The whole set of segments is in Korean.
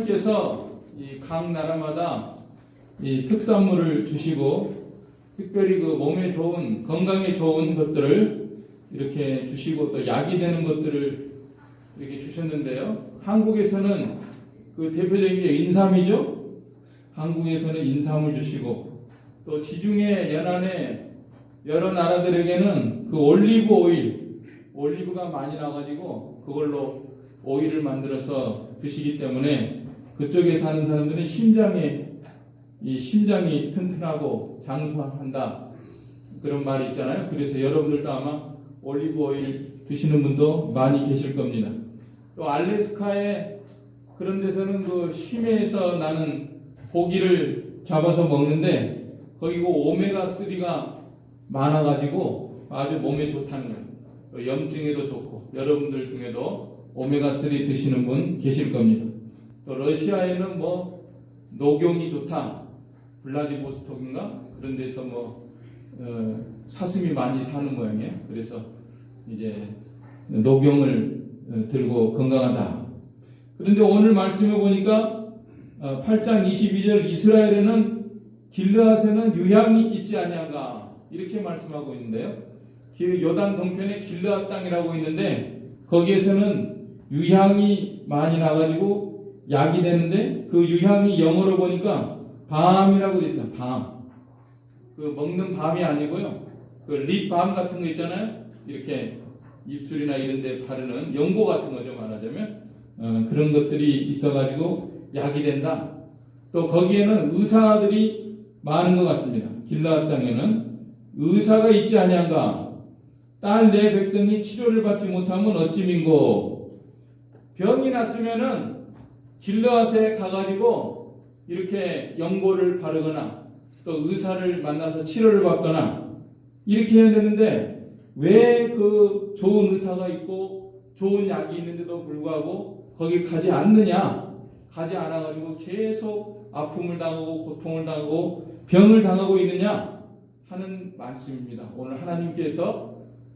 하나님께서 이 각 나라마다 이 특산물을 주시고 특별히 그 몸에 좋은 건강에 좋은 것들을 이렇게 주시고 또 약이 되는 것들을 이렇게 주셨는데요. 한국에서는 그 대표적인 게 인삼이죠. 한국에서는 인삼을 주시고 또 지중해 연안에 여러 나라들에게는 그 올리브 오일, 올리브가 많이 나가지고 그걸로 오일을 만들어서 드시기 때문에 그쪽에 사는 사람들은 심장이 튼튼하고 장수한다 그런 말이 있잖아요. 그래서 여러분들도 아마 올리브 오일 드시는 분도 많이 계실 겁니다. 또 알래스카에 그런 데서는 그 심해에서 나는 고기를 잡아서 먹는데 거기 그 오메가3가 많아가지고 아주 몸에 좋다는 거예요. 또 염증에도 좋고 여러분들 중에도 오메가3 드시는 분 계실 겁니다. 또 러시아에는 뭐 녹용이 좋다. 블라디보스톡인가 그런 데서 사슴이 많이 사는 모양이에요. 그래서 이제 녹용을 들고 건강하다. 그런데 오늘 말씀해 보니까 8장 22절 이스라엘에는 길르앗에는 유향이 있지 아니한가 이렇게 말씀하고 있는데요. 요단 동편에 길르앗 땅이라고 있는데 거기에서는 유향이 많이 나가지고 약이 되는데 그 유향이 영어로 보니까 밤이라고 되어 있어요. 밤. 그 먹는 밤이 아니고요. 그 립밤 같은 거 있잖아요. 이렇게 입술이나 이런 데 바르는 연고 같은 거죠. 말하자면 그런 것들이 있어가지고 약이 된다. 또 거기에는 의사들이 많은 것 같습니다. 길르앗 땅에는 의사가 있지 아니한가. 딸 내 백성이 치료를 받지 못하면 어찌민고. 병이 났으면은 길르앗에 가가지고 이렇게 연고를 바르거나 또 의사를 만나서 치료를 받거나 이렇게 해야 되는데 왜 그 좋은 의사가 있고 좋은 약이 있는데도 불구하고 거기 가지 않느냐? 가지 않아가지고 계속 아픔을 당하고 고통을 당하고 병을 당하고 있느냐 하는 말씀입니다. 오늘 하나님께서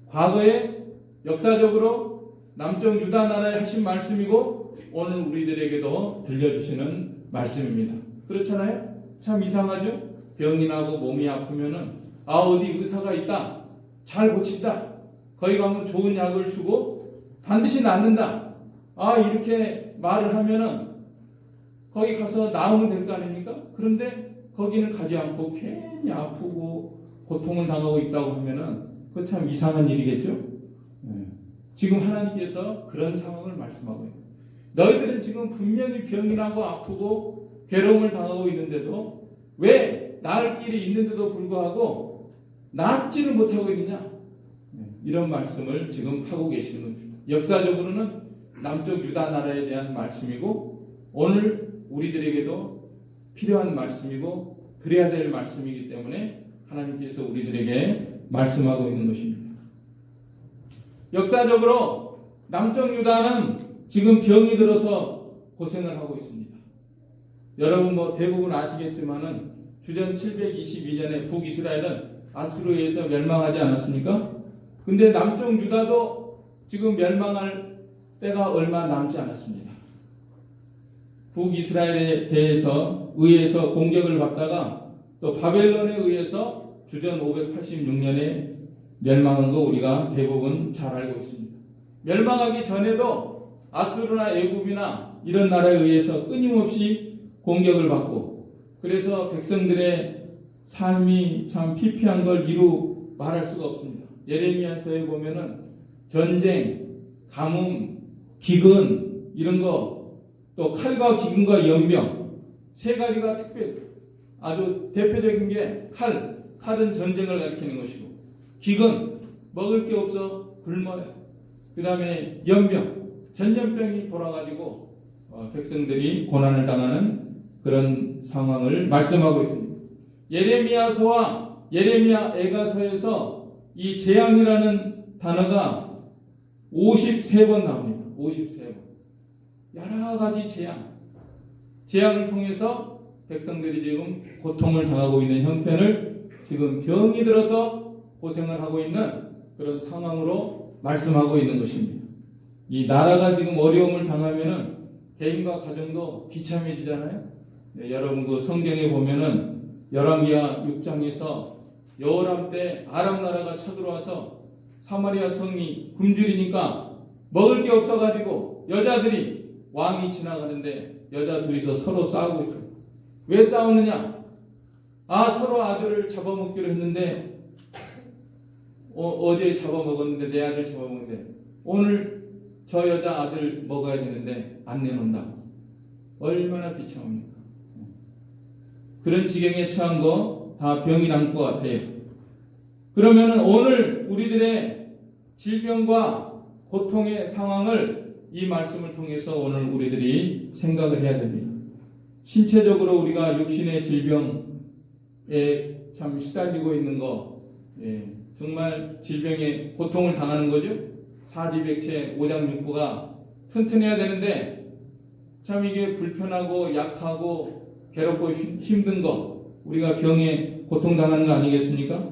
과거에 역사적으로 남쪽 유다 나라에 하신 말씀이고 오늘 우리들에게도 들려주시는 말씀입니다. 그렇잖아요? 참 이상하죠? 병이 나고 몸이 아프면은 어디 의사가 있다. 잘 고친다. 거기 가면 좋은 약을 주고 반드시 낫는다. 이렇게 말을 하면은 거기 가서 나으면 될 거 아닙니까? 그런데 거기는 가지 않고 괜히 아프고 고통을 당하고 있다고 하면은 그거 참 이상한 일이겠죠? 지금 하나님께서 그런 상황을 말씀하고 있는 거예요. 너희들은 지금 분명히 병이 나고 아프고 괴로움을 당하고 있는데도 왜 나을 길이 있는데도 불구하고 낫지를 못하고 있느냐? 이런 말씀을 지금 하고 계시는 겁니다. 역사적으로는 남쪽 유다 나라에 대한 말씀이고 오늘 우리들에게도 필요한 말씀이고 드려야 될 말씀이기 때문에 하나님께서 우리들에게 말씀하고 있는 것입니다. 역사적으로 남쪽 유다는 지금 병이 들어서 고생을 하고 있습니다. 여러분 대부분 아시겠지만은 주전 722년에 북이스라엘은 아수르에 의해서 멸망하지 않았습니까? 근데 남쪽 유다도 지금 멸망할 때가 얼마 남지 않았습니다. 북이스라엘에 의해서 공격을 받다가 또 바벨론에 의해서 주전 586년에 멸망한 거 우리가 대부분 잘 알고 있습니다. 멸망하기 전에도 아수르나 애굽이나 이런 나라에 의해서 끊임없이 공격을 받고 그래서 백성들의 삶이 참 피폐한 걸 이루 말할 수가 없습니다. 예레미야서에 보면은 전쟁, 가뭄, 기근 이런 거 또 칼과 기근과 연병 세 가지가 특별히 아주 대표적인 게 칼은 전쟁을 가리키는 것이고 기근 먹을 게 없어 굶어요. 그 다음에 연병 전염병이 돌아가지고 백성들이 고난을 당하는 그런 상황을 말씀하고 있습니다. 예레미야서와 예레미야 애가서에서 이 재앙이라는 단어가 53번 나옵니다. 53번. 여러 가지 재앙을 통해서 백성들이 지금 고통을 당하고 있는 형편을 지금 병이 들어서 고생을 하고 있는 그런 상황으로 말씀하고 있는 것입니다. 이 나라가 지금 어려움을 당하면은 개인과 가정도 비참해지잖아요. 네, 여러분 그 성경에 보면은 열왕기하 6장에서 여호람 때 아람 나라가 쳐들어와서 사마리아 성이 굶주리니까 먹을 게 없어가지고 여자들이 왕이 지나가는데 여자 둘이서 서로 싸우고 있어요. 왜 싸우느냐? 서로 아들을 잡아먹기로 했는데 어제 잡아먹었는데 내 아들 잡아먹는데 오늘 저 여자 아들 먹어야 되는데 안 내놓는다. 얼마나 비참합니까? 그런 지경에 처한 거 다 병이 난 것 같아요. 그러면은 오늘 우리들의 질병과 고통의 상황을 이 말씀을 통해서 오늘 우리들이 생각을 해야 됩니다. 신체적으로 우리가 육신의 질병에 참 시달리고 있는 거, 정말 질병에 고통을 당하는 거죠. 사지백체, 오장육부가 튼튼해야 되는데 참 이게 불편하고 약하고 괴롭고 힘든 거, 우리가 병에 고통당하는 거 아니겠습니까?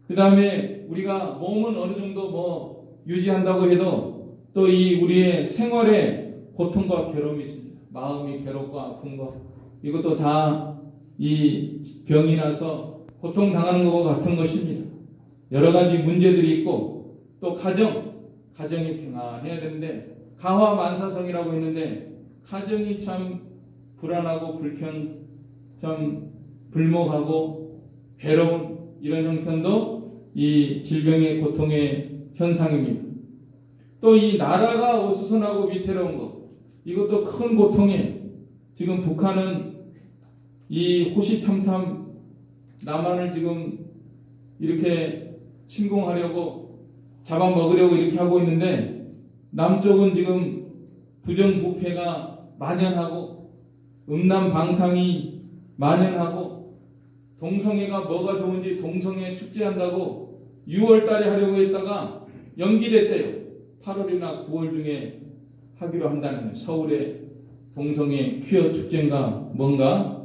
그 다음에 우리가 몸은 어느 정도 유지한다고 해도 또 이 우리의 생활에 고통과 괴로움이 있습니다. 마음이 괴롭고 아픈 거, 이것도 다 이 병이 나서 고통당하는 것과 같은 것입니다. 여러 가지 문제들이 있고 또 가정이 평안해야 되는데 가화만사성이라고 했는데 가정이 참 불안하고 참 불목하고 괴로운 이런 형편도 이 질병의 고통의 현상입니다. 또 이 나라가 어수선하고 위태로운 것, 이것도 큰 고통이에요. 지금 북한은 이 호시탐탐 남한을 지금 이렇게 침공하려고 잡아먹으려고 이렇게 하고 있는데 남쪽은 지금 부정부패가 만연하고 음란방탕이 만연하고 동성애가 뭐가 좋은지 동성애 축제한다고 6월 달에 하려고 했다가 연기됐대요. 8월이나 9월 중에 하기로 한다는 거예요. 서울에 동성애 퀴어 축제인가 뭔가.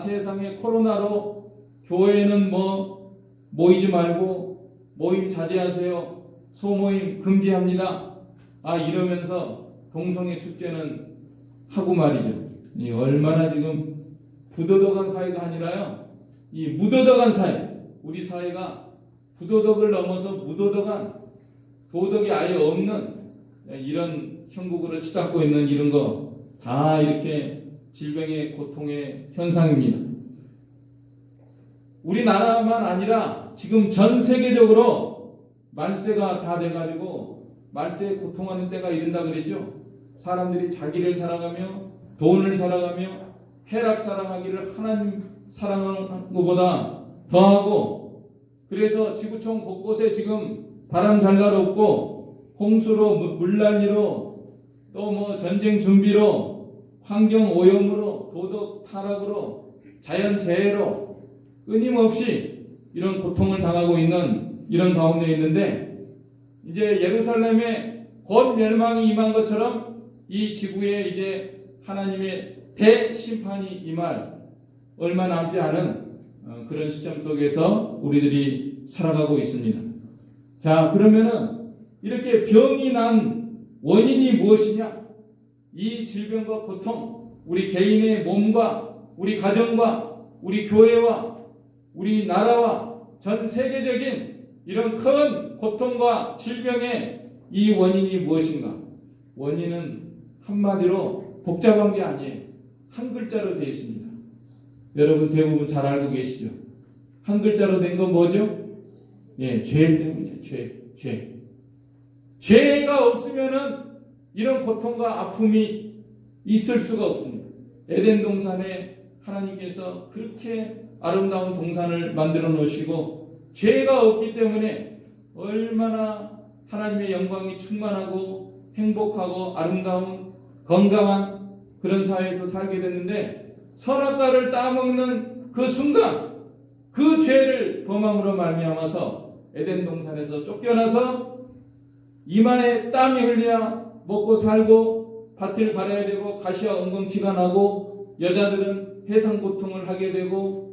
세상에 코로나로 교회는 모이지 말고 모임 자제하세요. 소모임 금지합니다. 이러면서 동성애 축제는 하고 말이죠. 이 얼마나 지금 부도덕한 사회가 아니라요. 이 무도덕한 사회, 우리 사회가 부도덕을 넘어서 무도덕한 도덕이 아예 없는 이런 형국으로 치닫고 있는 이런 거 다 이렇게 질병의 고통의 현상입니다. 우리나라만 아니라 지금 전 세계적으로 말세가 다 돼가지고 말세에 고통하는 때가 이른다 그랬죠. 사람들이 자기를 사랑하며 돈을 사랑하며 쾌락 사랑하기를 하나님 사랑하는 것보다 더하고, 그래서 지구촌 곳곳에 지금 바람 잘 날 없고 홍수로 물난리로 또 전쟁 준비로 환경 오염으로 도덕 타락으로 자연재해로 끊임없이 이런 고통을 당하고 있는 이런 가운데 있는데, 이제 예루살렘에 곧 멸망이 임한 것처럼 이 지구에 이제 하나님의 대심판이 임할 얼마 남지 않은 그런 시점 속에서 우리들이 살아가고 있습니다. 자, 그러면은 이렇게 병이 난 원인이 무엇이냐? 이 질병과 고통, 우리 개인의 몸과 우리 가정과 우리 교회와 우리 나라와 전 세계적인 이런 큰 고통과 질병의 이 원인이 무엇인가? 원인은 한마디로 복잡한 게 아니에요. 한 글자로 되어 있습니다. 여러분 대부분 잘 알고 계시죠? 한 글자로 된 건 뭐죠? 죄 때문이에요. 죄. 죄가 없으면은 이런 고통과 아픔이 있을 수가 없습니다. 에덴 동산에 하나님께서 그렇게 아름다운 동산을 만들어 놓으시고 죄가 없기 때문에 얼마나 하나님의 영광이 충만하고 행복하고 아름다운 건강한 그런 사회에서 살게 됐는데, 선악과를 따먹는 그 순간 그 죄를 범함으로 말미암아서 에덴 동산에서 쫓겨나서 이마에 땀이 흘려야 먹고 살고 밭을 갈아야 되고 가시와 엉겅퀴가 나고 여자들은 해상 고통을 하게 되고,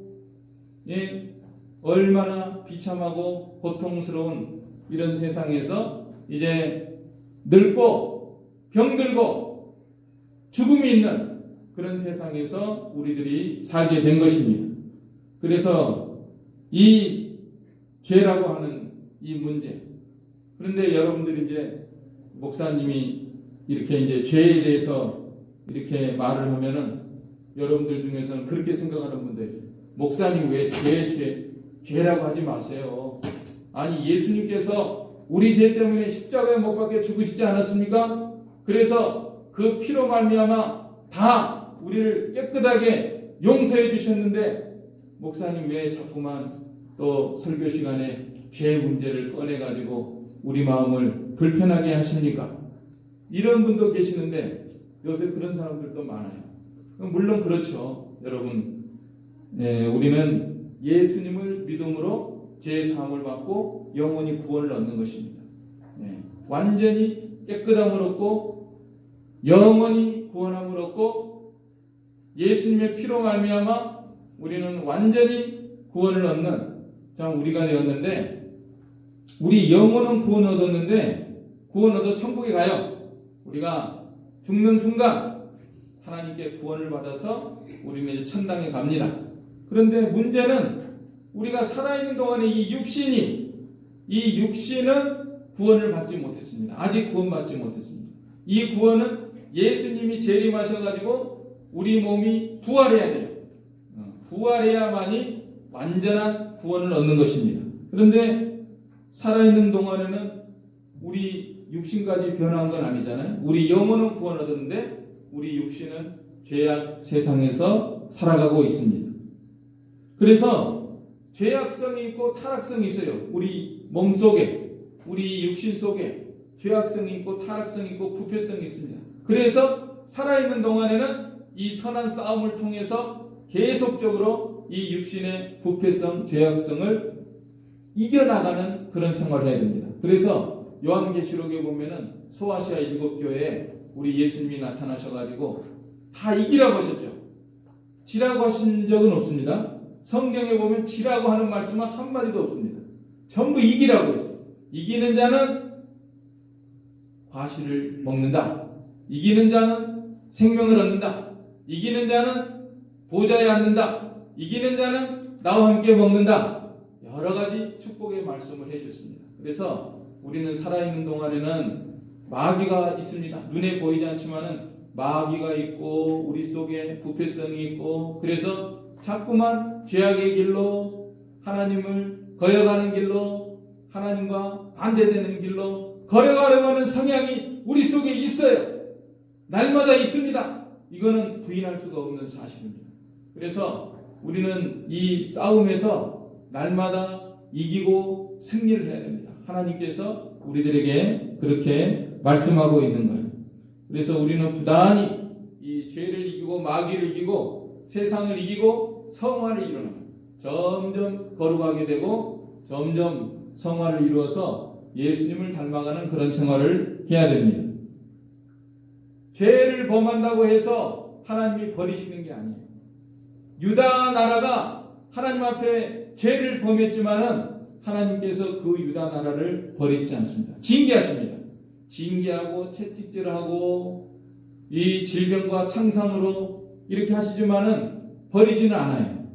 얼마나 비참하고 고통스러운 이런 세상에서 이제 늙고 병들고 죽음이 있는 그런 세상에서 우리들이 살게 된 것입니다. 그래서 이 죄라고 하는 이 문제, 그런데 여러분들이 이제 목사님이 이렇게 이제 죄에 대해서 이렇게 말을 하면은 여러분들 중에서는 그렇게 생각하는 분도 있어요. 목사님 왜 죄라고 하지 마세요. 아니 예수님께서 우리 죄 때문에 십자가에 못 박혀 죽으시지 않았습니까? 그래서 그 피로 말미암아 다 우리를 깨끗하게 용서해 주셨는데 목사님 왜 자꾸만 또 설교 시간에 죄 문제를 꺼내 가지고 우리 마음을 불편하게 하십니까? 이런 분도 계시는데 요새 그런 사람들도 많아요. 물론 그렇죠. 여러분, 우리는 예수님을 믿음으로 죄 사함을 받고 영원히 구원을 얻는 것입니다. 완전히 깨끗함을 얻고 영원히 구원함을 얻고 예수님의 피로 말미암아 우리는 완전히 구원을 얻는 우리가 되었는데, 우리 영혼은 구원 얻었는데 구원 얻어 천국에 가요. 우리가 죽는 순간 하나님께 구원을 받아서 우리는 이제 천당에 갑니다. 그런데 문제는 우리가 살아있는 동안에 이 육신은 구원을 받지 못했습니다. 아직 구원받지 못했습니다. 이 구원은 예수님이 재림하셔가지고 우리 몸이 부활해야 돼요. 부활해야만이 완전한 구원을 얻는 것입니다. 그런데 살아있는 동안에는 우리 육신까지 변한 건 아니잖아요. 우리 영혼은 구원 얻었는데 우리 육신은 죄악 세상에서 살아가고 있습니다. 그래서 죄악성이 있고 타락성이 있어요. 우리 몸 속에, 우리 육신 속에 죄악성이 있고 타락성이 있고 부패성이 있습니다. 그래서 살아있는 동안에는 이 선한 싸움을 통해서 계속적으로 이 육신의 부패성, 죄악성을 이겨나가는 그런 생활을 해야 됩니다. 그래서 요한계시록에 보면은 소아시아 7교회에 우리 예수님이 나타나셔가지고 다 이기라고 하셨죠. 지라고 하신 적은 없습니다. 성경에 보면 지라고 하는 말씀은 한마디도 없습니다. 전부 이기라고 했어요. 이기는 자는 과실을 먹는다. 이기는 자는 생명을 얻는다. 이기는 자는 보좌에 앉는다. 이기는 자는 나와 함께 먹는다. 여러 가지 축복의 말씀을 해주셨습니다. 그래서 우리는 살아있는 동안에는 마귀가 있습니다. 눈에 보이지 않지만은 마귀가 있고 우리 속에 부패성이 있고, 그래서 자꾸만 죄악의 길로, 하나님을 거역하는 길로, 하나님과 반대되는 길로 거역하려고 하는 성향이 우리 속에 있어요. 날마다 있습니다. 이거는 부인할 수가 없는 사실입니다. 그래서 우리는 이 싸움에서 날마다 이기고 승리를 해야 됩니다. 하나님께서 우리들에게 그렇게 말씀하고 있는 거예요. 그래서 우리는 부단히 이 죄를 이기고 마귀를 이기고 세상을 이기고 성화를 이루는, 점점 거룩하게 되고 점점 성화를 이루어서 예수님을 닮아가는 그런 생활을 해야 됩니다. 죄를 범한다고 해서 하나님이 버리시는 게 아니에요. 유다 나라가 하나님 앞에 죄를 범했지만은 하나님께서 그 유다 나라를 버리지 않습니다. 징계하십니다. 징계하고 채찍질하고 이 질병과 창상으로 이렇게 하시지만은 버리지는 않아요.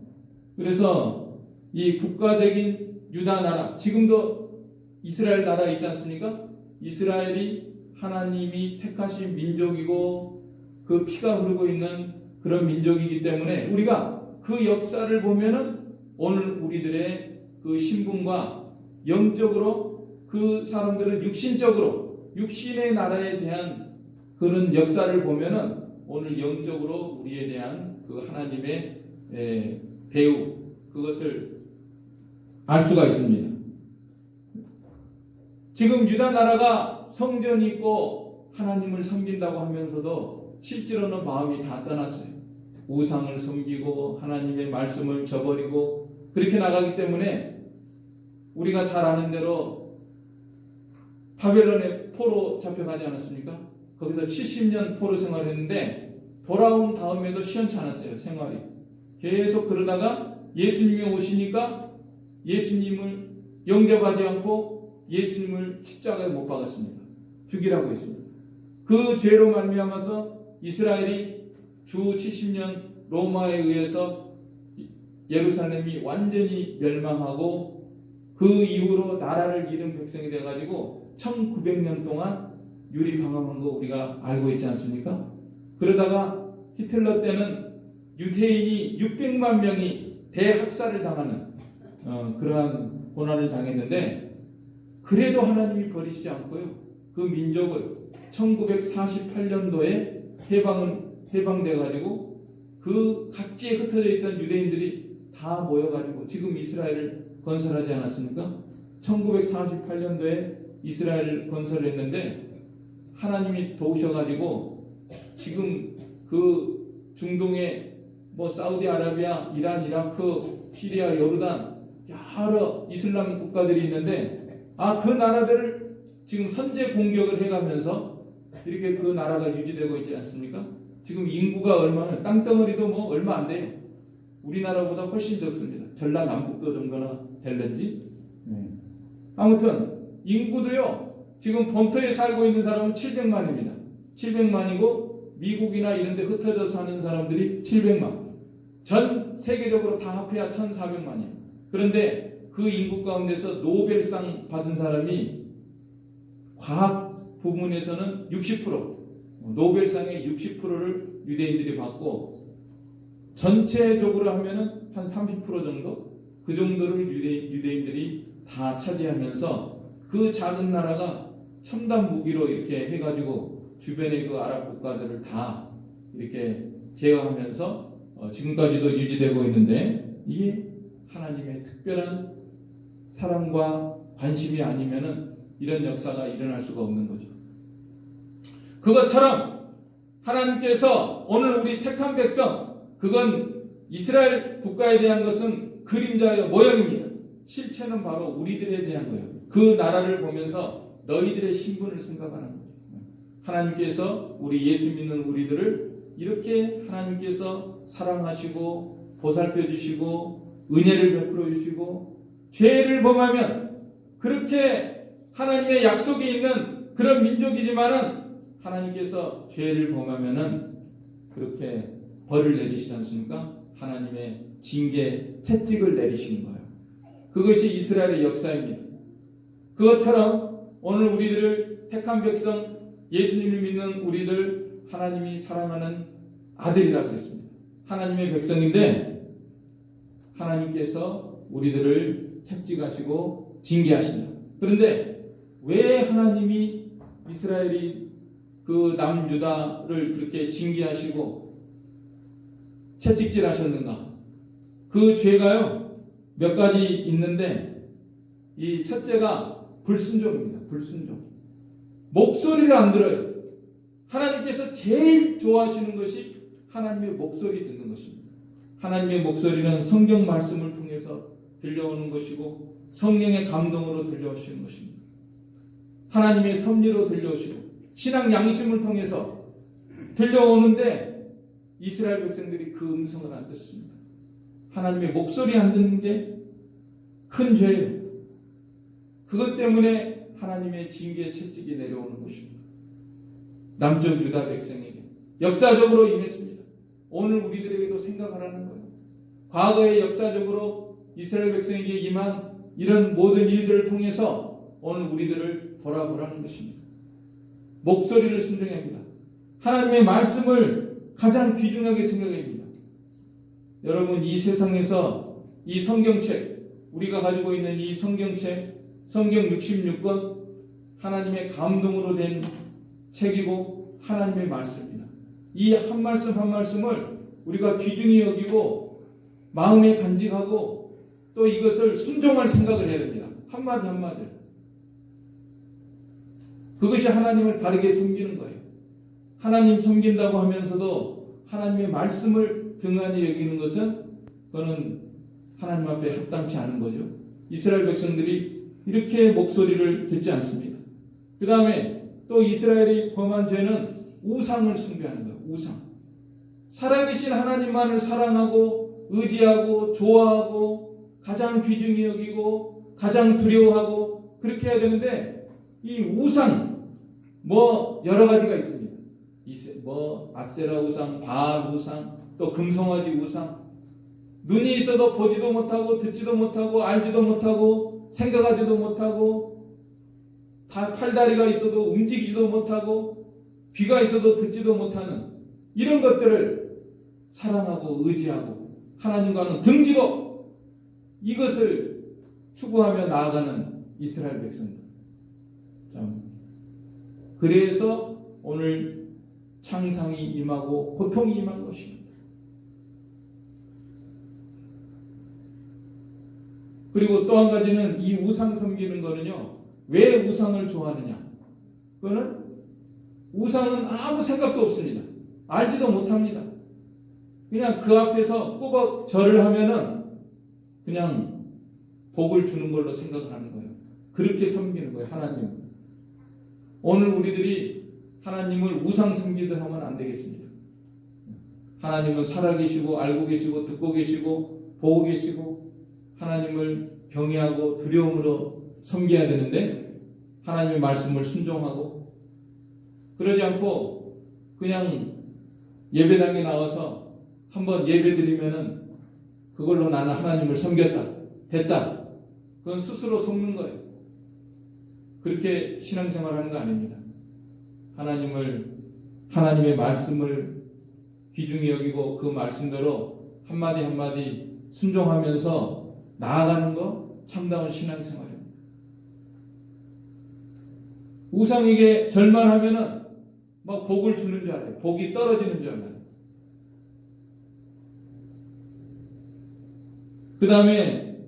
그래서 이 국가적인 유다 나라, 지금도 이스라엘 나라 있지 않습니까? 이스라엘이 하나님이 택하신 민족이고 그 피가 흐르고 있는 그런 민족이기 때문에 우리가 그 역사를 보면은 오늘 우리들의 그 신분과 영적으로 그 사람들은 육신적으로 육신의 나라에 대한 그런 역사를 보면은 오늘 영적으로 우리에 대한 그 하나님의 대우, 그것을 알 수가 있습니다. 지금 유다 나라가 성전이 있고 하나님을 섬긴다고 하면서도 실제로는 마음이 다 떠났어요. 우상을 섬기고 하나님의 말씀을 저버리고 그렇게 나가기 때문에 우리가 잘 아는 대로 바벨론에 포로 잡혀가지 않았습니까? 거기서 70년 포로 생활했는데 돌아온 다음에도 시원치 않았어요. 생활이. 계속 그러다가 예수님이 오시니까 예수님을 영접하지 않고 예수님을 십자가에 못 박았습니다. 죽이라고 했습니다. 그 죄로 말미암아서 이스라엘이 주 70년 로마에 의해서 예루살렘이 완전히 멸망하고 그 이후로 나라를 잃은 백성이 돼가지고 1900년 동안 유리방황한 거 우리가 알고 있지 않습니까? 그러다가 히틀러 때는 유대인이 600만 명이 대학살을 당하는 그러한 고난을 당했는데, 그래도 하나님이 버리시지 않고요, 그 민족을 1948년도에 해방돼가지고 그 각지에 흩어져 있던 유대인들이 다 모여가지고 지금 이스라엘을 건설하지 않았습니까? 1948년도에 이스라엘을 건설했는데 하나님이 도우셔가지고 지금 그 중동의 뭐 사우디아라비아, 이란, 이라크, 시리아, 요르단 여러 이슬람 국가들이 있는데 그 나라들을 지금 선제 공격을 해가면서 이렇게 그 나라가 유지되고 있지 않습니까? 지금 인구가 얼마나, 땅덩어리도 뭐 얼마 안 돼요. 우리나라보다 훨씬 적습니다. 전라남북도 정도나 될는지. 아무튼 인구도요, 지금 본토에 살고 있는 사람은 700만입니다. 700만이고 미국이나 이런 데 흩어져 사는 사람들이 700만. 전 세계적으로 다 합해야 1400만이에요. 그런데 그 인구 가운데서 노벨상 받은 사람이 과학 부문에서는 60%, 노벨상의 60%를 유대인들이 받고 전체적으로 하면은 한 30% 정도, 그 정도를 유대인들이 다 차지하면서 그 작은 나라가 첨단 무기로 이렇게 해가지고 주변의 그 아랍 국가들을 다 이렇게 제어하면서 지금까지도 유지되고 있는데, 이게 하나님의 특별한 사랑과 관심이 아니면은 이런 역사가 일어날 수가 없는 거죠. 그것처럼 하나님께서 오늘 우리 택한 백성, 그건 이스라엘 국가에 대한 것은 그림자의 모형입니다. 실체는 바로 우리들에 대한 거예요. 그 나라를 보면서 너희들의 신분을 생각하는 거죠. 하나님께서 우리 예수 믿는 우리들을 이렇게 하나님께서 사랑하시고 보살펴 주시고 은혜를 베풀어 주시고, 죄를 범하면 그렇게 하나님의 약속이 있는 그런 민족이지만은 하나님께서 죄를 범하면은 그렇게 벌을 내리시지 않습니까? 하나님의 징계, 채찍을 내리시는 거예요. 그것이 이스라엘의 역사입니다. 그것처럼 오늘 우리들을 택한 백성, 예수님을 믿는 우리들, 하나님이 사랑하는 아들이라고 했습니다. 하나님의 백성인데 하나님께서 우리들을 채찍하시고 징계하신다. 그런데 왜 하나님이 이스라엘이 그 남유다를 그렇게 징계하시고 채찍질하셨는가? 그 죄가요 몇 가지 있는데, 이 첫째가 불순종입니다. 불순종. 목소리를 안 들어요. 하나님께서 제일 좋아하시는 것이 하나님의 목소리 듣는 것입니다. 하나님의 목소리는 성경 말씀을 통해서 들려오는 것이고 성령의 감동으로 들려오시는 것입니다. 하나님의 섭리로 들려오시고 신앙 양심을 통해서 들려오는데 이스라엘 백성들이 그 음성을 안 듣습니다. 하나님의 목소리 안 듣는 게 큰 죄예요. 그것 때문에 하나님의 징계 채찍이 내려오는 것입니다. 남쪽 유다 백성에게 역사적으로 임했습니다. 오늘 우리들에게도 생각하라는 거예요. 과거에 역사적으로 이스라엘 백성에게 임한 이런 모든 일들을 통해서 오늘 우리들을 돌아보라는 것입니다. 목소리를 순종해야 합니다. 하나님의 말씀을 가장 귀중하게 생각해야 합니다. 여러분, 이 세상에서 이 성경책, 우리가 가지고 있는 이 성경책, 성경 66권, 하나님의 감동으로 된 책이고 하나님의 말씀입니다. 이 한 말씀 한 말씀을 우리가 귀중히 여기고 마음에 간직하고 또 이것을 순종할 생각을 해야 됩니다. 한마디 한마디. 그것이 하나님을 바르게 섬기는 거예요. 하나님 섬긴다고 하면서도 하나님의 말씀을 등한히 여기는 것은 그거는 하나님 앞에 합당치 않은 거죠. 이스라엘 백성들이 이렇게 목소리를 듣지 않습니다. 그 다음에 또 이스라엘이 범한 죄는 우상을 숭배하는 거예요. 우상. 살아계신 하나님만을 사랑하고 의지하고 좋아하고 가장 귀중히 여기고 가장 두려워하고 그렇게 해야 되는데 이 우상 뭐 여러 가지가 있습니다. 아세라 우상, 바알 우상, 또 금송아지 우상, 눈이 있어도 보지도 못하고 듣지도 못하고 알지도 못하고 생각하지도 못하고 팔다리가 있어도 움직이지도 못하고 귀가 있어도 듣지도 못하는 이런 것들을 사랑하고 의지하고 하나님과는 등지고 이것을 추구하며 나아가는 이스라엘 백성들. 그래서 오늘 창상이 임하고 고통이 임한 것입니다. 그리고 또 한 가지는 이 우상 섬기는 거는요, 왜 우상을 좋아하느냐? 그거는 우상은 아무 생각도 없습니다. 알지도 못합니다. 그냥 그 앞에서 꾸벅 절을 하면은 그냥 복을 주는 걸로 생각을 하는 거예요. 그렇게 섬기는 거예요, 하나님. 오늘 우리들이 하나님을 우상 섬기듯 하면 안 되겠습니다. 하나님은 살아계시고 알고 계시고 듣고 계시고 보고 계시고 하나님을 경외하고 두려움으로 섬겨야 되는데 하나님의 말씀을 순종하고 그러지 않고 그냥 예배당에 나와서 한번 예배드리면은 그걸로 나는 하나님을 섬겼다 됐다 그건 스스로 속는 거예요. 그렇게 신앙생활하는 거 아닙니다. 하나님의 말씀을 귀중히 여기고 그 말씀대로 한마디 한마디 순종하면서 나아가는 거 참다운 신앙생활입니다. 우상에게 절만하면은 막 복을 주는 줄 알아요. 복이 떨어지는 줄 알아요. 그 다음에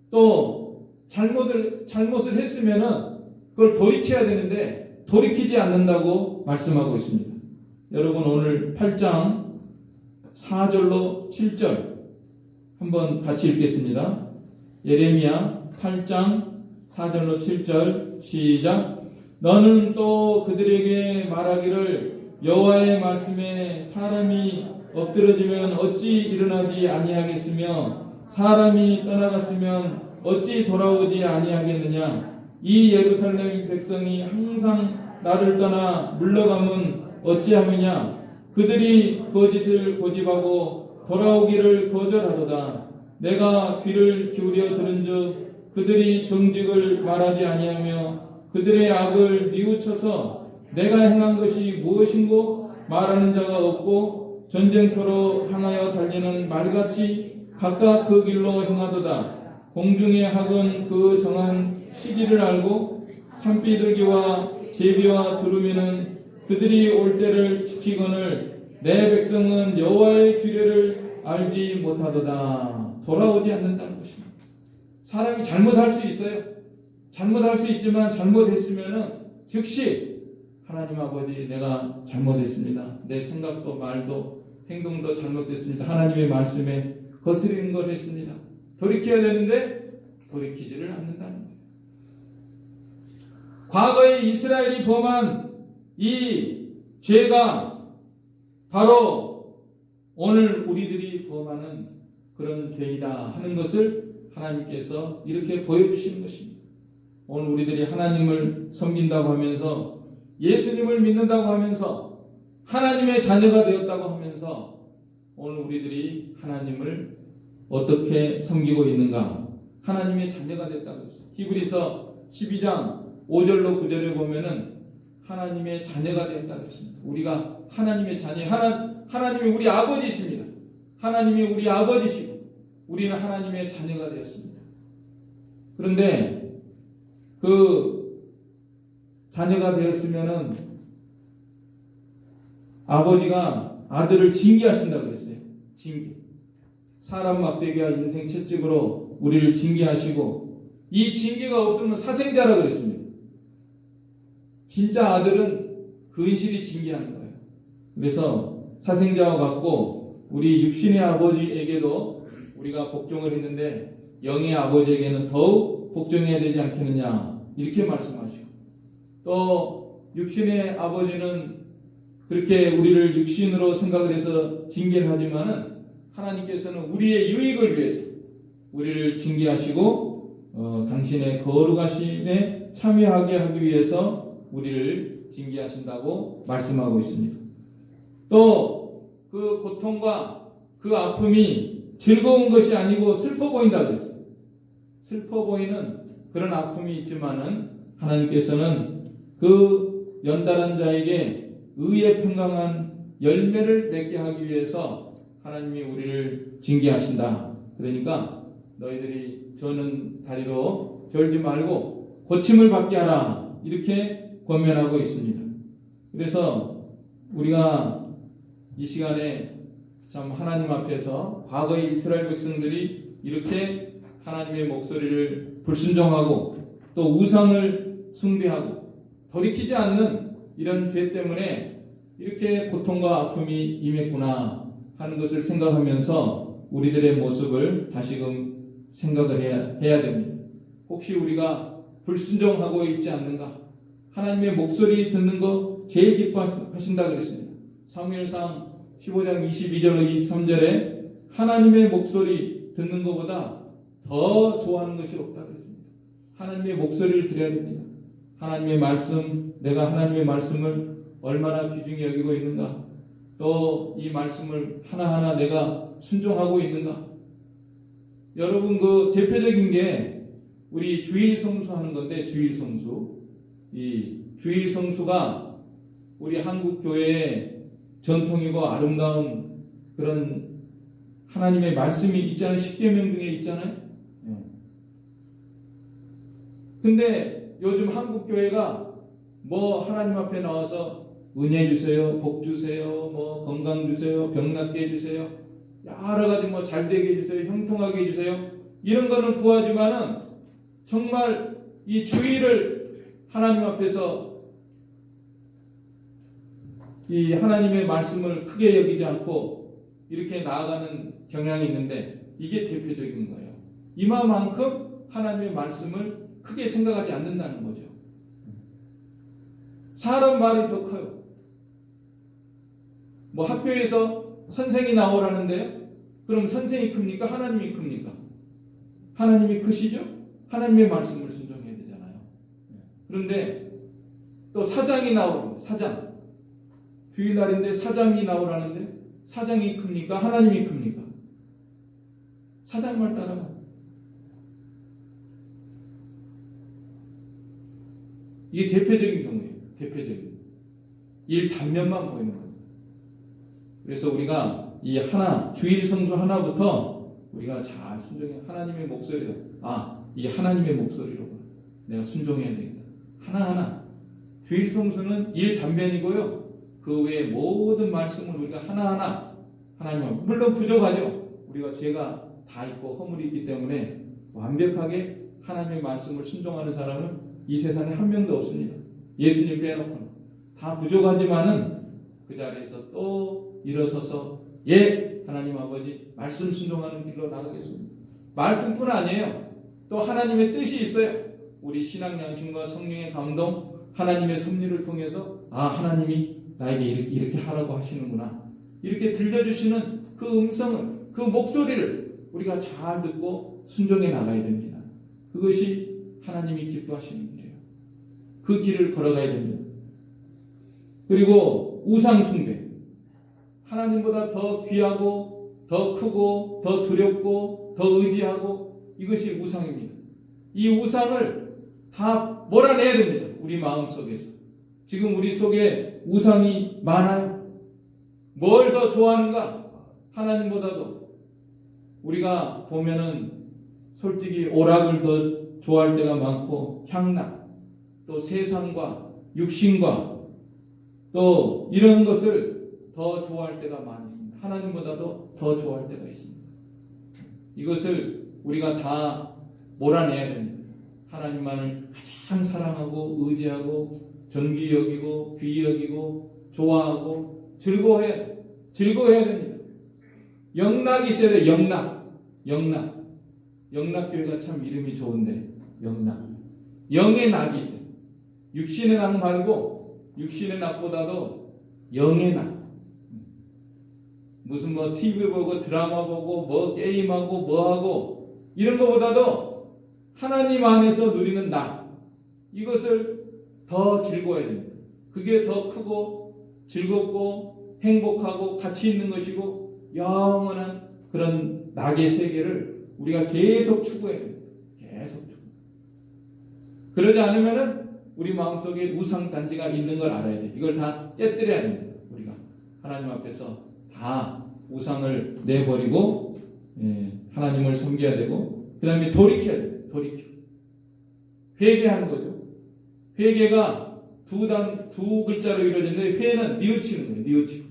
또 잘못을 했으면은 그걸 돌이켜야 되는데 돌이키지 않는다고 말씀하고 있습니다. 여러분 오늘 8장 4절로 7절 한번 같이 읽겠습니다. 예레미야 8장 4절로 7절 시작. 너는 또 그들에게 말하기를 여호와의 말씀에 사람이 엎드러지면 어찌 일어나지 아니하겠으며 사람이 떠나갔으면 어찌 돌아오지 아니하겠느냐. 이 예루살렘 백성이 항상 나를 떠나 물러가면 어찌하느냐. 그들이 거짓을 고집하고 돌아오기를 거절하도다. 내가 귀를 기울여 들은즉 그들이 정직을 말하지 아니하며 그들의 악을 뉘우쳐서 내가 행한 것이 무엇인고 말하는 자가 없고 전쟁터로 향하여 달리는 말같이 각각 그 길로 행하도다. 공중의 학은 그 정한 시기를 알고 산비둘기와 제비와 두루미는 그들이 올 때를 지키거늘 내 백성은 여호와의 규례를 알지 못하도다. 돌아오지 않는다는 것입니다. 사람이 잘못할 수 있어요. 잘못할 수 있지만 잘못했으면은 즉시 하나님 아버지 내가 잘못했습니다. 내 생각도 말도 행동도 잘못됐습니다. 하나님의 말씀에 거스르는 걸 했습니다. 돌이켜야 되는데 돌이키지를 않는다는 거예요. 과거에 이스라엘이 범한 이 죄가 바로 오늘 우리들이 범하는 그런 죄이다 하는 것을 하나님께서 이렇게 보여주시는 것입니다. 오늘 우리들이 하나님을 섬긴다고 하면서 예수님을 믿는다고 하면서 하나님의 자녀가 되었다고 하면서 오늘 우리들이 하나님을 어떻게 섬기고 있는가? 하나님의 자녀가 됐다고 했어요. 히브리서 12장 5절로 9절에 보면은 하나님의 자녀가 되었다고 했습니다. 우리가 하나님의 자녀, 하나님이 우리 아버지십니다. 하나님이 우리 아버지시고 우리는 하나님의 자녀가 되었습니다. 그런데 그 자녀가 되었으면은 아버지가 아들을 징계하신다고 그랬어요. 징계. 사람 막대기와 인생 채찍으로 우리를 징계하시고 이 징계가 없으면 사생자라고 그랬습니다. 진짜 아들은 근실이 징계하는 거예요. 그래서 사생자와 같고 우리 육신의 아버지에게도 우리가 복종을 했는데 영의 아버지에게는 더욱 복종해야 되지 않겠느냐 이렇게 말씀하시고 또 육신의 아버지는 그렇게 우리를 육신으로 생각을 해서 징계를 하지만은 하나님께서는 우리의 유익을 위해서 우리를 징계하시고 당신의 거룩하심에 참여하게 하기 위해서 우리를 징계하신다고 말씀하고 있습니다. 또 그 고통과 그 아픔이 즐거운 것이 아니고 슬퍼 보인다 그랬어요. 슬퍼 보이는 그런 아픔이 있지만은 하나님께서는 그 연단한 자에게 의의 평강한 열매를 맺게 하기 위해서 하나님이 우리를 징계하신다. 그러니까 너희들이 저는 다리로 절지 말고 고침을 받게 하라. 이렇게 권면하고 있습니다. 그래서 우리가 이 시간에 참 하나님 앞에서 과거의 이스라엘 백성들이 이렇게 하나님의 목소리를 불순종하고 또 우상을 숭배하고 돌이키지 않는 이런 죄 때문에 이렇게 고통과 아픔이 임했구나 하는 것을 생각하면서 우리들의 모습을 다시금 생각을 해야 됩니다. 혹시 우리가 불순종하고 있지 않는가? 하나님의 목소리 듣는 거 제일 기뻐하신다 그랬습니다. 사무엘상 15장 22절로 23절에 하나님의 목소리 듣는 것보다 더 좋아하는 것이 없다 그랬습니다. 하나님의 목소리를 들어야 됩니다. 하나님의 말씀, 내가 하나님의 말씀을 얼마나 귀중히 여기고 있는가? 또 이 말씀을 하나하나 내가 순종하고 있는가? 여러분 그 대표적인 게 우리 주일 성수하는 건데 주일 성수. 이 주일 성수가 우리 한국 교회의 전통이고 아름다운 그런 하나님의 말씀이 있잖아요. 십계명 중에 있잖아요. 근데 요즘 한국 교회가 뭐 하나님 앞에 나와서 은혜 주세요, 복 주세요, 뭐 건강 주세요, 병 낫게 해주세요, 여러 가지 뭐 잘되게 해주세요, 형통하게 해주세요. 이런 거는 구하지만은 정말 이 주일을 하나님 앞에서 이 하나님의 말씀을 크게 여기지 않고 이렇게 나아가는 경향이 있는데 이게 대표적인 거예요. 이만큼 하나님의 말씀을 크게 생각하지 않는다는 거죠. 사람 말이 더 커요. 뭐 학교에서 선생이 나오라는데요. 그럼 선생이 큽니까? 하나님이 큽니까? 하나님이 크시죠? 하나님의 말씀을 순종해야 되잖아요. 그런데 또 사장이 나오라고 사장. 주일날인데 사장이 나오라는데 사장이 큽니까? 하나님이 큽니까? 사장 말 따라가. 이게 대표적인 경우예요. 대표적인. 일 단면만 보이는 거예요. 그래서 우리가 이 하나, 주일 성수 하나부터 우리가 잘 순종해. 하나님의 목소리로. 이게 하나님의 목소리로 내가 순종해야 되겠다. 하나하나. 주일 성수는 일 단면이고요. 그 외에 모든 말씀을 우리가 하나하나 하나님 물론 부족하죠. 우리가 죄가 다 있고 허물이 있기 때문에 완벽하게 하나님의 말씀을 순종하는 사람은 이 세상에 한 명도 없습니다. 예수님 빼놓고는 다 부족하지만은 그 자리에서 또 일어서서 하나님 아버지 말씀 순종하는 길로 나가겠습니다. 말씀뿐 아니에요. 또 하나님의 뜻이 있어요. 우리 신앙 양심과 성령의 감동, 하나님의 섭리를 통해서 하나님이 나에게 이렇게 하라고 하시는구나. 이렇게 들려주시는 그 음성을, 그 목소리를 우리가 잘 듣고 순종해 나가야 됩니다. 그것이 하나님이 기뻐하시는 길이에요. 그 길을 걸어가야 됩니다. 그리고 우상 숭배. 하나님보다 더 귀하고 더 크고 더 두렵고 더 의지하고 이것이 우상입니다. 이 우상을 다 몰아내야 됩니다. 우리 마음속에서. 지금 우리 속에 우상이 많아요. 뭘 더 좋아하는가? 하나님보다도. 우리가 보면은 솔직히 오락을 더 좋아할 때가 많고 향락, 또 세상과 육신과 또 이런 것을 더 좋아할 때가 많이 있습니다. 하나님보다도 더 좋아할 때가 있습니다. 이것을 우리가 다 몰아내야 됩니다. 하나님만을 가장 사랑하고 의지하고 존귀 여기고 귀히 여기고 좋아하고 즐거워해야 됩니다. 영락이 있어야 돼요. 영락교회가 참 이름이 좋은데 영락. 영의 낙이 있어요. 육신의 낙 말고 육신의 낙보다도 영의 낙. 무슨 뭐 TV 보고 드라마 보고 뭐 게임하고 뭐하고 이런 것보다도 하나님 안에서 누리는 낙. 이것을 더 즐거워야 됩니다. 그게 더 크고 즐겁고 행복하고 가치 있는 것이고 영원한 그런 낙의 세계를 우리가 계속 추구해야 됩니다. 계속 추구. 그러지 않으면은 우리 마음속에 우상 단지가 있는 걸 알아야 돼. 이걸 다 깨뜨려야 됩니다. 우리가 하나님 앞에서 다 우상을 내버리고 하나님을 섬겨야 되고, 그 다음에 돌이켜야 돼요. 돌이켜. 회개하는 거죠. 회개가 두 글자로 이루어졌는데, 회는 뉘우치는 거예요. 뉘우치고.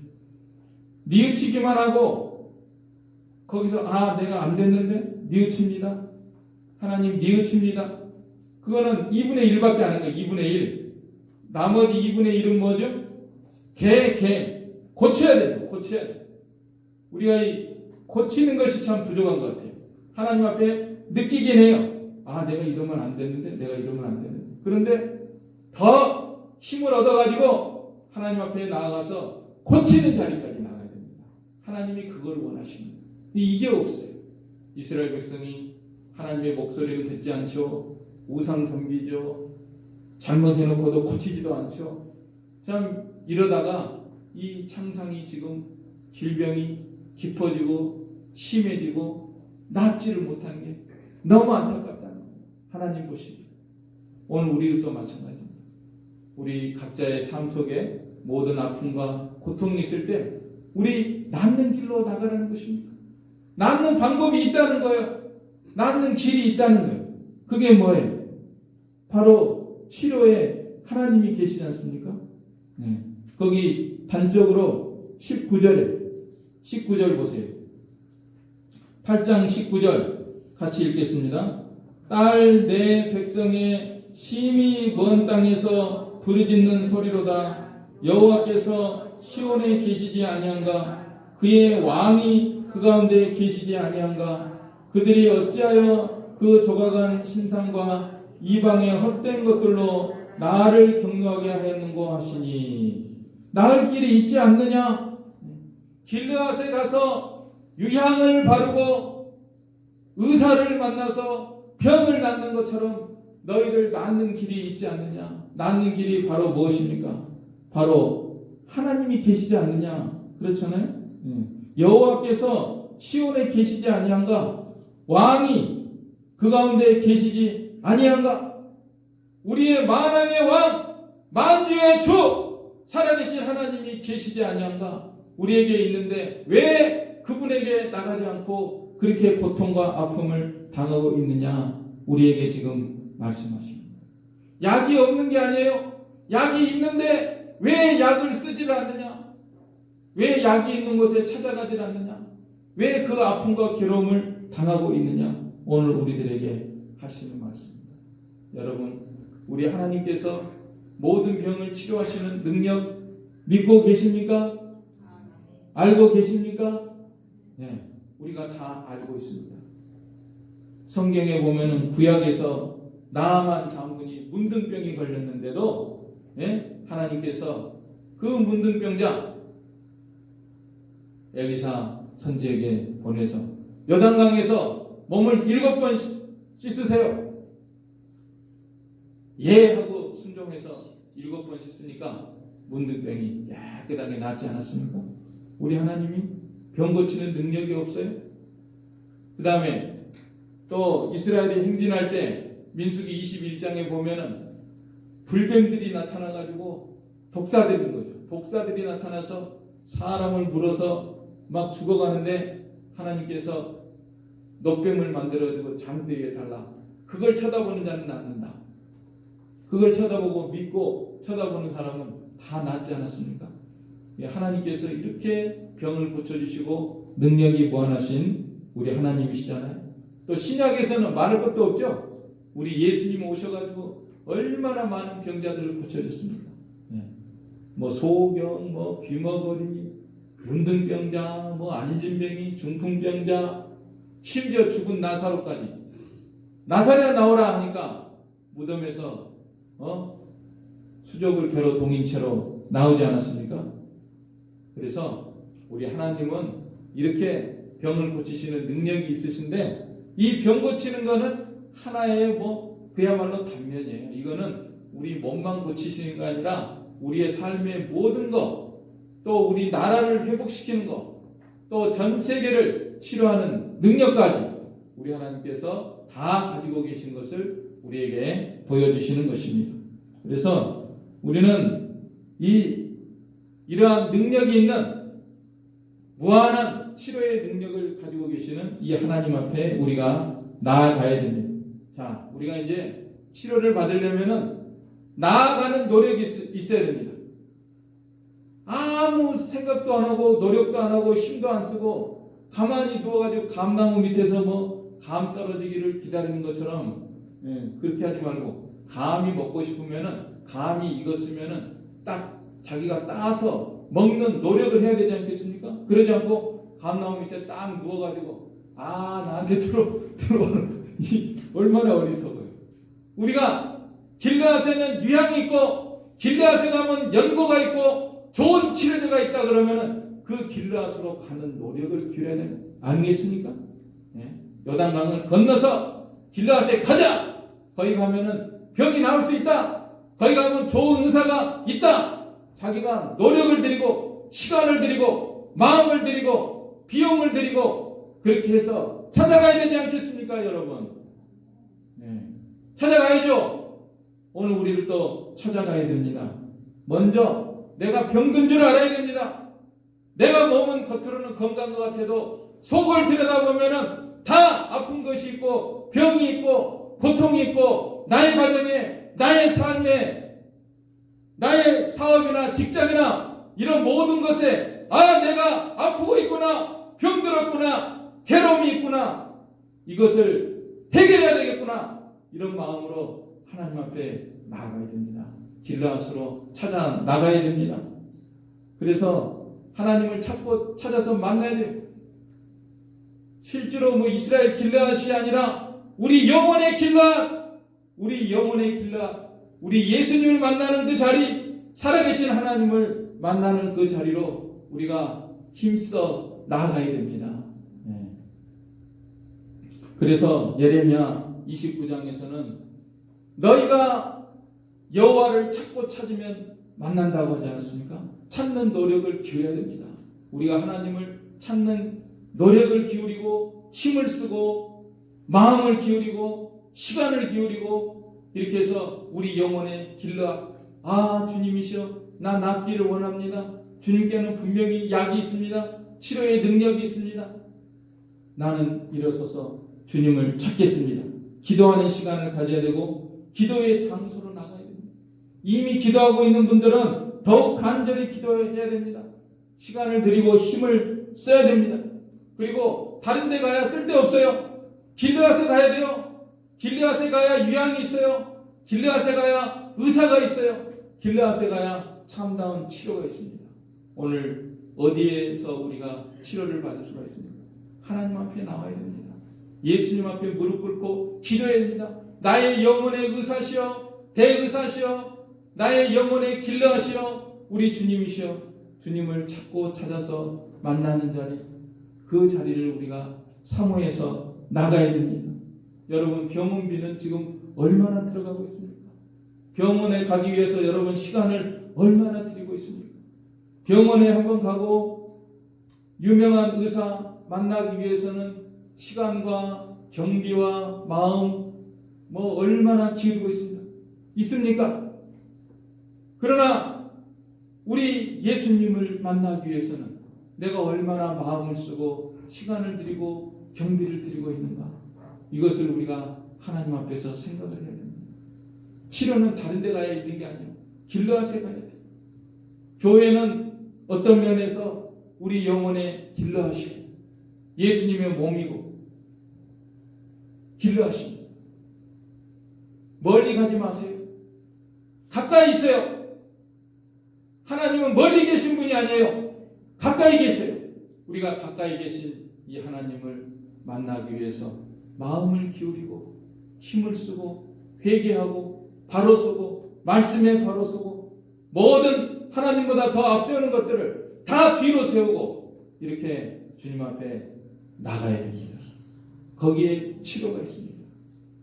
뉘우치기만 하고 거기서 내가 안 됐는데 뉘우칩니다. 하나님 뉘우칩니다. 그거는 2분의 1밖에 안 하는 거예요. 2분의 1. 나머지 2분의 1은 뭐죠? 고쳐야 돼요. 고쳐야 돼요. 우리가 이 고치는 것이 참 부족한 것 같아요. 하나님 앞에 느끼긴 해요. 내가 이러면 안 되는데, 내가 이러면 안 되는데. 그런데 더 힘을 얻어가지고 하나님 앞에 나아가서 고치는 자리까지 나가야 됩니다. 하나님이 그걸 원하십니다. 이게 없어요. 이스라엘 백성이 하나님의 목소리를 듣지 않죠. 우상 섬기죠. 잘못해놓고도 고치지도 않죠. 참 이러다가 이 창상이 지금 질병이 깊어지고 심해지고 낫지를 못하는 게 너무 안타깝다는 거예요. 하나님 보시기. 오늘 우리도 마찬가지입니다. 우리 각자의 삶 속에 모든 아픔과 고통이 있을 때 우리 낫는 길로 나가라는 것입니다. 낫는 방법이 있다는 거예요. 낫는 길이 있다는 거예요. 그게 뭐예요? 바로 치료에 하나님이 계시지 않습니까? 거기 단적으로 19절 보세요. 8장 19절 같이 읽겠습니다. 딸 내 백성의 심히 먼 땅에서 부르짖는 소리로다. 여호와께서 시온에 계시지 아니한가? 그의 왕이 그 가운데 계시지 아니한가? 그들이 어찌하여 그 조각한 신상과 이방의 헛된 것들로 나를 경노하게 하였는고 하시니. 나을 길이 있지 않느냐? 길르앗에 가서 유향을 바르고 의사를 만나서 병을 낫는 것처럼 너희들 낫는 길이 있지 않느냐? 낫는 길이 바로 무엇입니까? 바로 하나님이 계시지 않느냐? 그렇잖아요. 여호와께서 시온에 계시지 아니한가? 왕이 그 가운데 계시지 아니한가? 우리의 만왕의 왕, 만주의 주, 살아계신 하나님이 계시지 아니한가? 우리에게 있는데 왜 그분에게 나가지 않고 그렇게 고통과 아픔을 당하고 있느냐? 우리에게 지금 말씀하십니다. 약이 없는 게 아니에요. 약이 있는데 왜 약을 쓰질 않느냐? 왜 약이 있는 곳에 찾아가질 않느냐? 왜 그 아픔과 괴로움을 당하고 있느냐? 오늘 우리들에게 하시는 말씀입니다. 여러분, 우리 하나님께서 모든 병을 치료하시는 능력 믿고 계십니까? 알고 계십니까? 네, 우리가 다 알고 있습니다. 성경에 보면은 구약에서 나아만 장군이 문둥병이 걸렸는데도 하나님께서 그 문둥병자 엘리사 선지에게 보내서 요단강에서 몸을 7번 씻으세요. 예 하고 순종해서 7번 씻으니까 문둥병이 깨끗하게 낫지 않았습니까? 우리 하나님이 병 고치는 능력이 없어요? 그 다음에 또 이스라엘이 행진할 때 민수기 21장에 보면은 불뱀들이 나타나가지고 독사되는 거죠. 독사들이 나타나서 사람을 물어서 막 죽어가는데 하나님께서 노뱀을 만들어주고 장대에 달라. 그걸 쳐다보는 자는 낫는다. 그걸 쳐다보고 믿고 쳐다보는 사람은 다 낫지 않았습니까? 하나님께서 이렇게 병을 고쳐주시고 능력이 무한하신 우리 하나님이시잖아요. 또 신약에서는 말할 것도 없죠. 우리 예수님 오셔가지고 얼마나 많은 병자들을 고쳐줬습니까? 뭐 소경, 뭐 귀머거리, 문둥병자, 뭐 안진병이, 중풍병자, 심지어 죽은 나사로까지. 나사로야 나오라 하니까 무덤에서 수족을 배로 동인 채로 나오지 않았습니까? 그래서 우리 하나님은 이렇게 병을 고치시는 능력이 있으신데 이 병 고치는 거는 하나의 그야말로 단면이에요. 이거는 우리 몸만 고치시는 거 아니라 우리의 삶의 모든 것, 또 우리 나라를 회복시키는 것, 또 전 세계를 치료하는 능력까지 우리 하나님께서 다 가지고 계신 것을 우리에게 보여주시는 것입니다. 그래서 우리는 이러한 능력이 있는 무한한 치료의 능력을 가지고 계시는 이 하나님 앞에 우리가 나아가야 됩니다. 자, 우리가 이제 치료를 받으려면은 나아가는 노력이 있어야 됩니다. 아무 생각도 안 하고 노력도 안 하고 힘도 안 쓰고 가만히 누워가지고 감나무 밑에서 뭐 감 떨어지기를 기다리는 것처럼 그렇게 하지 말고 감이 먹고 싶으면은 감이 익었으면은 딱 자기가 따서 먹는 노력을 해야 되지 않겠습니까? 그러지 않고 감나무 밑에 딱 누워가지고 나한테 들어오는 얼마나 어리석어요. 우리가 길르앗에는 유향이 있고 길르앗에 가면 연고가 있고 좋은 치료제가 있다 그러면은 그 길르앗으로 가는 노력을 기울여야 되는 아니겠습니까? 요단강을 건너서 길르앗에 가자. 거기 가면은 병이 나을 수 있다. 거기 가면 좋은 의사가 있다. 자기가 노력을 들이고 시간을 들이고 마음을 들이고 비용을 들이고 그렇게 해서 찾아가야 되지 않겠습니까, 여러분? 찾아가야죠. 오늘 우리들도 찾아가야 됩니다. 먼저 내가 병든 줄 알아야 됩니다. 내가 몸은 겉으로는 건강한 것 같아도 속을 들여다보면은 다 아픈 것이 있고 병이 있고 고통이 있고 나의 가정에 나의 삶에 나의 사업이나 직장이나 이런 모든 것에 내가 아프고 있구나 병들었구나 괴로움이 있구나 이것을 해결해야 되겠구나 이런 마음으로 하나님 앞에 나아가야 됩니다. 길르앗으로 찾아 나가야 됩니다. 그래서 하나님을 찾아서 만나야 돼요. 실제로 이스라엘 길르앗이 아니라 우리 영혼의 길르앗, 우리 예수님을 만나는 그 자리, 살아계신 하나님을 만나는 그 자리로 우리가 힘써 나아가야 됩니다. 그래서 예레미야 29장에서는 너희가 여호와를 찾으면 만난다고 하지 않았습니까? 찾는 노력을 기울여야 됩니다. 우리가 하나님을 찾는 노력을 기울이고 힘을 쓰고 마음을 기울이고 시간을 기울이고 이렇게 해서 우리 영혼의 길르앗 주님이시여 나 낫기를 원합니다. 주님께는 분명히 약이 있습니다. 치료의 능력이 있습니다. 나는 일어서서 주님을 찾겠습니다. 기도하는 시간을 가져야 되고 기도의 장소로 나가야 됩니다. 이미 기도하고 있는 분들은 더욱 간절히 기도해야 됩니다. 시간을 들이고 힘을 써야 됩니다. 그리고 다른 데 가야 쓸데없어요. 길르앗에 가야 돼요. 길르앗에 가야 유향이 있어요. 길르앗에 가야 의사가 있어요. 길르앗에 가야 참다운 치료가 있습니다. 오늘 어디에서 우리가 치료를 받을 수가 있습니까? 하나님 앞에 나와야 됩니다. 예수님 앞에 무릎 꿇고 기도해야 됩니다. 나의 영혼의 의사시여 대의사시여 나의 영혼의 길르앗이여 우리 주님이시여 주님을 찾고 찾아서 만나는 자리 그 자리를 우리가 사모해서 나가야 됩니다. 여러분 병원비는 지금 얼마나 들어가고 있습니까? 병원에 가기 위해서 여러분 시간을 얼마나 들이고 있습니까? 병원에 한번 가고 유명한 의사 만나기 위해서는 시간과 경비와 마음 얼마나 기울이고 있습니까? 그러나 우리 예수님을 만나기 위해서는 내가 얼마나 마음을 쓰고 시간을 들이고 경비를 들이고 있는가 이것을 우리가 하나님 앞에서 생각을 해야 됩니다. 치료는 다른 데 가야 있는 게 아니에요. 길르앗에 가야 돼요. 교회는 어떤 면에서 우리 영혼의 길르앗이고 예수님의 몸이고 길르앗입니다. 멀리 가지 마세요. 가까이 있어요. 하나님은 멀리 계신 분이 아니에요. 가까이 계세요. 우리가 가까이 계신 이 하나님을 만나기 위해서 마음을 기울이고 힘을 쓰고 회개하고 바로 서고 말씀에 바로 서고 모든 하나님보다 더 앞세우는 것들을 다 뒤로 세우고 이렇게 주님 앞에 나가야 됩니다. 거기에 치료가 있습니다.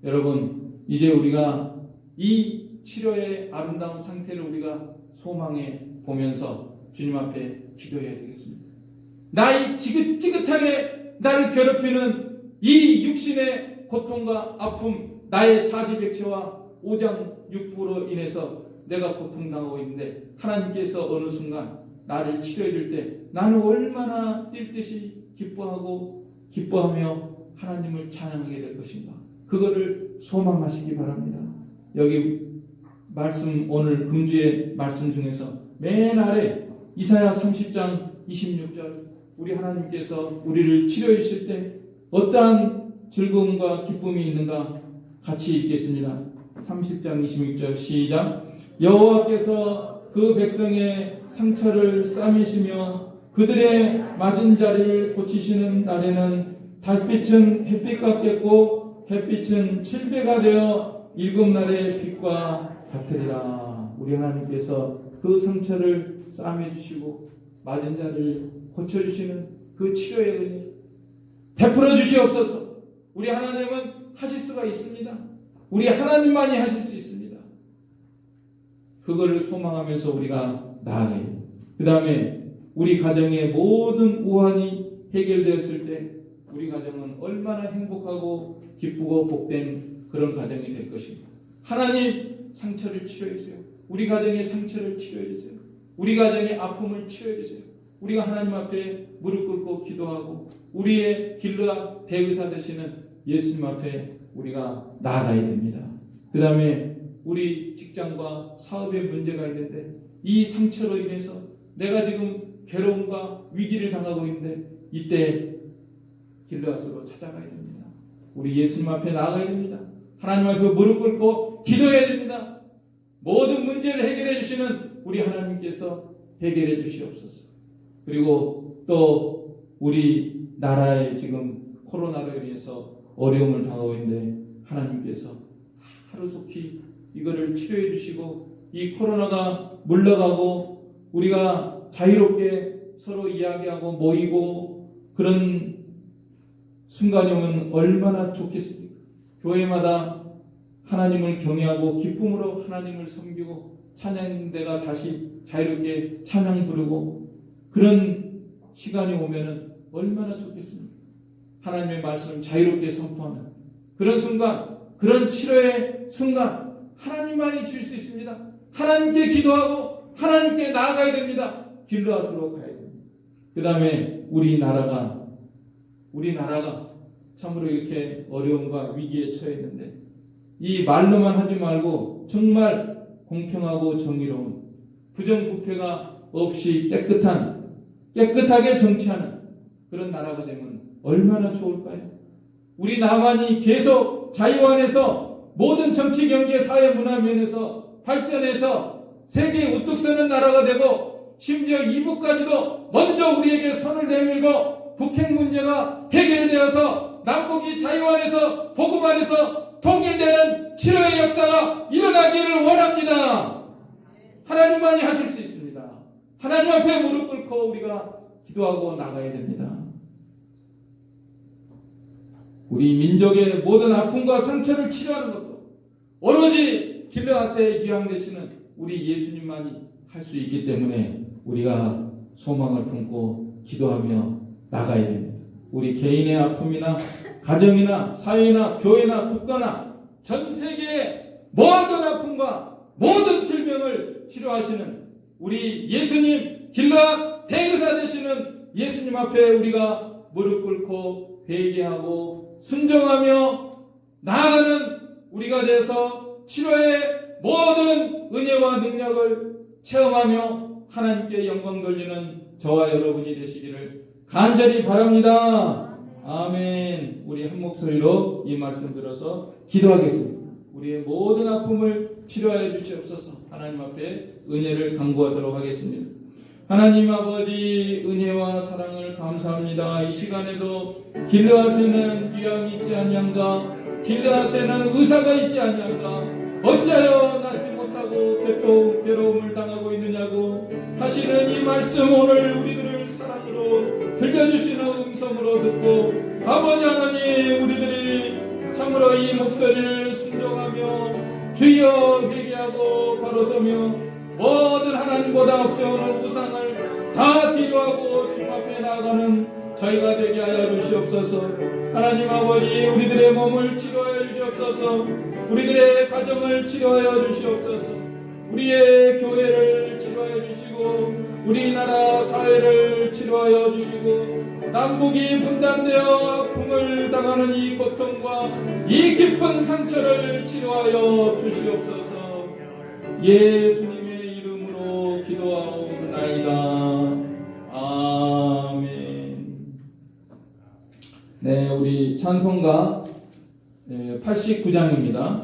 여러분 이제 우리가 이 치료의 아름다운 상태를 우리가 소망해 보면서 주님 앞에 기도해야 되겠습니다. 나이 지긋지긋하게 나를 괴롭히는 이 육신의 고통과 아픔, 나의 사지백체와 오장육부로 인해서 내가 고통당하고 있는데 하나님께서 어느 순간 나를 치료해 줄 때 나는 얼마나 뛸 듯이 기뻐하며 하나님을 찬양하게 될 것인가. 그거를 소망하시기 바랍니다. 여기 말씀, 오늘 금주의 말씀 중에서 맨 아래 이사야 30장 26절, 우리 하나님께서 우리를 치료해 주실 때 어떠한 즐거움과 기쁨이 있는가 같이 읽겠습니다. 30장 26절 시작. 여호와께서 그 백성의 상처를 싸매시며 그들의 맞은 자리를 고치시는 날에는 달빛은 햇빛 같겠고 햇빛은 7배가 되어 일곱 날의 빛과 같으리라. 우리 하나님께서 그 상처를 싸매주시고 맞은 자를 고쳐주시는 그 치료의 은혜 베풀어 주시옵소서. 우리 하나님은 하실 수가 있습니다. 우리 하나님만이 하실 수 있습니다. 그거를 소망하면서 우리가 나아가야 돼요. 그 다음에 우리 가정의 모든 우환이 해결되었을 때 우리 가정은 얼마나 행복하고 기쁘고 복된 그런 가정이 될 것입니다. 하나님 상처를 치료해 주세요. 우리 가정의 상처를 치료해 주세요. 우리 가정의 아픔을 치료해 주세요. 우리가 하나님 앞에 무릎 꿇고 기도하고 우리의 길러 대의사 되시는 예수님 앞에 우리가 나아가야 됩니다. 그 다음에 우리 직장과 사업에 문제가 있는데 이 상처로 인해서 내가 지금 괴로움과 위기를 당하고 있는데 이때 길르앗으로 찾아가야 됩니다. 우리 예수님 앞에 나아가야 됩니다. 하나님 앞에 무릎 꿇고 기도해야 됩니다. 모든 문제를 해결해 주시는 우리 하나님께서 해결해 주시옵소서. 그리고 또 우리 나라에 지금 코로나로 인해서 어려움을 당하고 있는데 하나님께서 하루속히 이거를 치료해 주시고 이 코로나가 물러가고 우리가 자유롭게 서로 이야기하고 모이고 그런 순간이 오면 얼마나 좋겠습니까? 교회마다 하나님을 경외하고 기쁨으로 하나님을 섬기고 찬양대가 다시 자유롭게 찬양 부르고 그런 시간이 오면은 얼마나 좋겠습니까? 하나님의 말씀 자유롭게 선포하는 그런 순간, 그런 치료의 순간 하나님만이 줄 수 있습니다. 하나님께 기도하고 하나님께 나아가야 됩니다. 길르앗으로 가야 됩니다. 그 다음에 우리 나라가 참으로 이렇게 어려움과 위기에 처해 있는데 이 말로만 하지 말고 정말 공평하고 정의로운 부정부패가 없이 깨끗하게 정치하는 그런 나라가 되면 얼마나 좋을까요? 우리 남한이 계속 자유 안에서 모든 정치, 경제, 사회, 문화 면에서 발전해서 세계에 우뚝 서는 나라가 되고 심지어 이북까지도 먼저 우리에게 손을 내밀고 북핵 문제가 해결되어서 남북이 자유 안에서 복음 안에서 통일되는 치료의 역사가 일어나기를 원합니다. 하나님만이 하실 수 있습니다. 하나님 앞에 무릎 꿇고 우리가 기도하고 나가야 됩니다. 우리 민족의 모든 아픔과 상처를 치료하는 것도 오로지 길르앗에 유황되시는 우리 예수님만이 할 수 있기 때문에 우리가 소망을 품고 기도하며 나가야 됩니다. 우리 개인의 아픔이나 가정이나 사회나 교회나 국가나 전 세계의 모든 아픔과 모든 질병을 치료하시는 우리 예수님 길르앗 대의사 되시는 예수님 앞에 우리가 무릎 꿇고 회개하고 순종하며 나아가는 우리가 돼서 치료의 모든 은혜와 능력을 체험하며 하나님께 영광 돌리는 저와 여러분이 되시기를 간절히 바랍니다. 아멘. 우리 한 목소리로 이 말씀 들어서 기도하겠습니다. 우리의 모든 아픔을 치료하여 주시옵소서. 하나님 앞에 은혜를 간구하도록 하겠습니다. 하나님 아버지 은혜와 사랑을 감사합니다. 이 시간에도 길르앗에는 귀함이 있지 아니한가, 길르앗에는 의사가 있지 아니한가, 어찌하여 낫지 못하고 괴로움을 당하고 있느냐고 하시는 이 말씀 오늘 우리들을 사랑으로 들려주시는 음성으로 듣고 아버지 하나님 우리들이 참으로 이 목소리를 순종하며 주여 회개하고 바로 서며 모든 하나님보다 앞세우는 우상을 다 뒤로하고 주님 앞에 나아가는 저희가 되게 하여 주시옵소서. 하나님 아버지, 우리들의 몸을 치료하여 주시옵소서. 우리들의 가정을 치료하여 주시옵소서. 우리의 교회를 치료하여 주시고 우리나라 사회를 치료하여 주시고 남북이 분단되어 아픔을 당하는 이 고통과 이 깊은 상처를 치료하여 주시옵소서. 예수님의 이름으로 기도하옵나이다. 아멘. 네, 우리 찬송가 89장입니다.